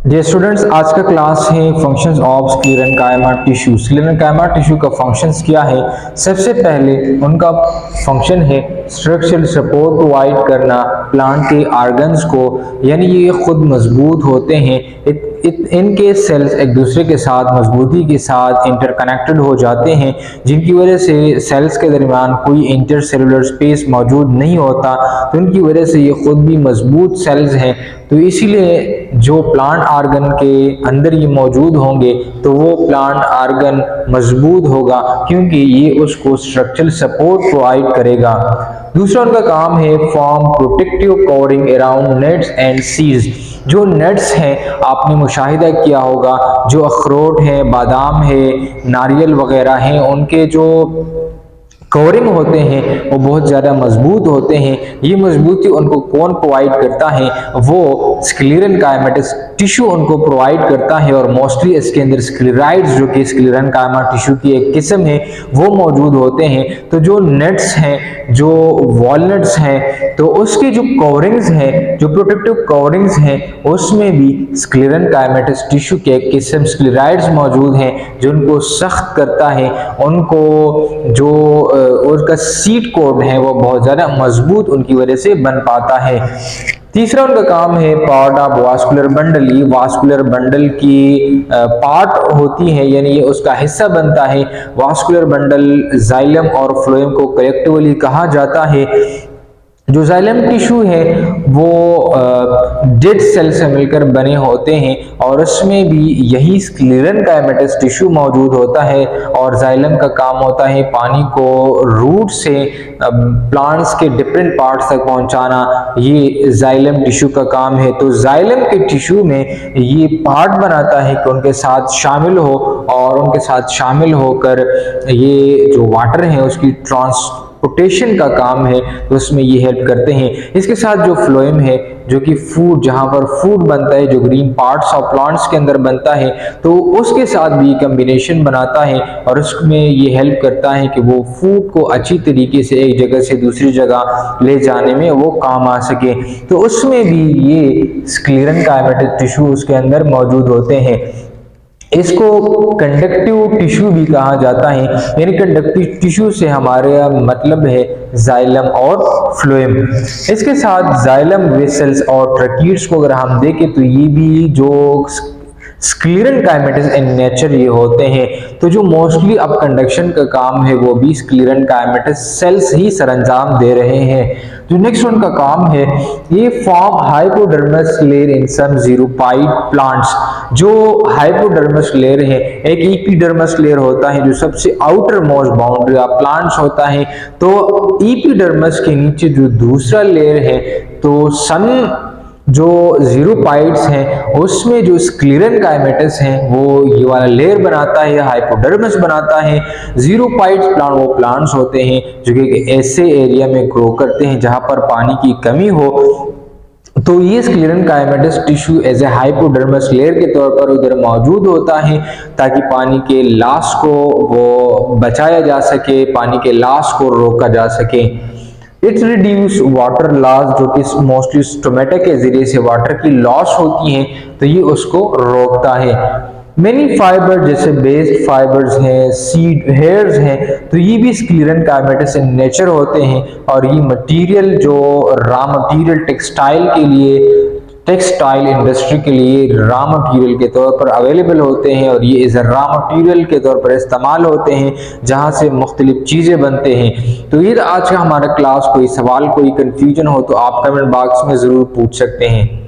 जी students, आज का class है functions of sclerenchyma tissue. Sclerenchyma tissue का फंक्शंस क्या है? सबसे पहले उनका फंक्शन है स्ट्रक्चरल सपोर्ट प्रोवाइड करना प्लांट के ऑर्गन्स को, यानी ये खुद मजबूत होते हैं। इनके सेल्स एक दूसरे के साथ मजबूती के साथ इंटरकनेक्टेड हो जाते हैं, जिनकी वजह से सेल्स के दरमियान कोई इंटरसेलुलर स्पेस मौजूद नहीं होता, तो इनकी वजह से ये खुद भी मजबूत सेल्स हैं। तो इसीलिए जो प्लांट आर्गन के अंदर ये मौजूद होंगे तो वो प्लांट आर्गन मजबूत होगा, क्योंकि ये उसको स्ट्रक्चरल सपोर्ट प्रोवाइड करेगा। दूसरा उनका काम है form protective covering around nuts and seeds. जो नट्स हैं आपने मुशाहिदा किया होगा, जो अखरोट हैं, बादाम है, नारियल वगैरह हैं, उनके जो कवरिंग होते हैं वो बहुत ज़्यादा मजबूत होते हैं। ये मजबूती उनको कौन प्रोवाइड करता है? वो स्क्लेरेन्काइमेटस टिश्यू उनको प्रोवाइड करता है, और मोस्टली इसके अंदर स्क्लेराइड्स, जो कि स्क्लेरेन्काइमा टिश्यू की एक किस्म है, वो मौजूद होते हैं। तो जो नट्स हैं, जो वॉलनट्स हैं, तो उसकी जो कवरिंग्स हैं, जो प्रोटेक्टिव कवरिंग्स हैं, उसमें भी स्क्लेरेन्काइमेटस टिश्यू के एक किस्म स्क्लेराइड्स मौजूद हैं, जो उनको सख्त करता है। उनको जो उसका सीड कोड है वो बहुत ज़्यादा मजबूत उनकी वजह से बन पाता है। तीसरा उनका काम है पार्ट ऑफ वास्कुलर बंडल। ये वास्कुलर बंडल की पार्ट होती है, यानी ये उसका हिस्सा बनता है। वास्कुलर बंडल जाइलम और फ्लोएम को कलेक्टिवली कहा जाता है। जो जाइलम टिश्यू है वो डेड सेल से मिलकर बने होते हैं, और उसमें भी यही स्क्लेरेन्काइमेटस टिश्यू मौजूद होता है। और जाइलम का काम होता है पानी को रूट से प्लांट्स के डिफरेंट पार्ट्स तक पहुंचाना, ये जाइलम टिश्यू का काम है। तो जाइलम के टिश्यू में ये पार्ट बनाता है कि उनके साथ शामिल हो, और उनके साथ शामिल होकर ये जो वाटर है उसकी ट्रांसपोर्टेशन का काम है, तो उसमें ये हेल्प करते हैं। इसके साथ जो फ्लोएम है, जो कि फूड, जहां पर फूड बनता है, जो ग्रीन पार्ट्स ऑफ प्लांट्स के अंदर बनता है, तो उसके साथ भी कम्बिनेशन बनाता है, और उसमें ये हेल्प करता है कि वो फूड को अच्छी तरीके से एक जगह से दूसरी जगह ले जाने में वो काम आ सके। तो उसमें भी ये स्क्लेरेन्काइमेटस टिश्यू उसके अंदर मौजूद होते हैं। इसको कंडक्टिव टिश्यू भी कहा जाता है, यानी कंडक्टिव टिश्यू से हमारे मतलब है जाइलम और फ्लोएम। इसके साथ जाइलम वेसल्स और ट्रकीट्स को अगर हम देखें तो ये भी जो स्क्लेरेन्काइमेटस इन नेचर ये होते हैं। तो जो मोस्टली अब कंडक्शन का काम है वो भी स्क्लेरेन्काइमेटस सेल्स ही सरअंजाम दे रहे हैं। जो नेक्स्ट उनका काम है, ये form hypodermis layer in some xerophyte plants. जो हाइपोडर्मस लेयर है, एक एपिडर्मस लेयर होता है जो सबसे outer most boundary of plants होता है। तो एपिडर्मस के नीचे जो दूसरा लेयर है, तो सन जो ज़ीरोपाइड्स हैं उसमें जो स्क्लेरेन्काइमेटस हैं वो ये वाला लेयर बनाता है, हाइपोडर्मस बनाता है। ज़ीरोपाइड्स प्लांट वो प्लांट्स होते हैं जो कि ऐसे एरिया में ग्रो करते हैं जहां पर पानी की कमी हो। तो ये स्क्लेरेन्काइमेटस टिश्यू एज ए हाइपोडर्मस लेयर के तौर पर उधर मौजूद होता है, ताकि पानी के लॉस को वो बचाया जा सके, पानी के लॉस को रोका जा सके। इट रिड्यूस वाटर लॉस, जो कि मोस्टली स्टोमेटा के जरिए से वाटर की लॉस होती है, तो ये उसको रोकता है। मेनी फाइबर जैसे बेस्ड फाइबर्स हैं, सीड हेयर्स हैं, तो ये भी स्क्लेरेन्काइमेटस इन नेचर होते हैं। और ये मटेरियल जो रॉ मटेरियल टेक्सटाइल इंडस्ट्री के लिए रॉ मटेरियल के तौर पर अवेलेबल होते हैं, और ये एज ए रॉ मटेरियल के तौर पर इस्तेमाल होते हैं, जहां से मुख्तलिफ चीज़ें बनते हैं। तो ये आज का हमारा क्लास। कोई सवाल, कोई कंफ्यूजन हो तो आप कमेंट बॉक्स में ज़रूर पूछ सकते हैं।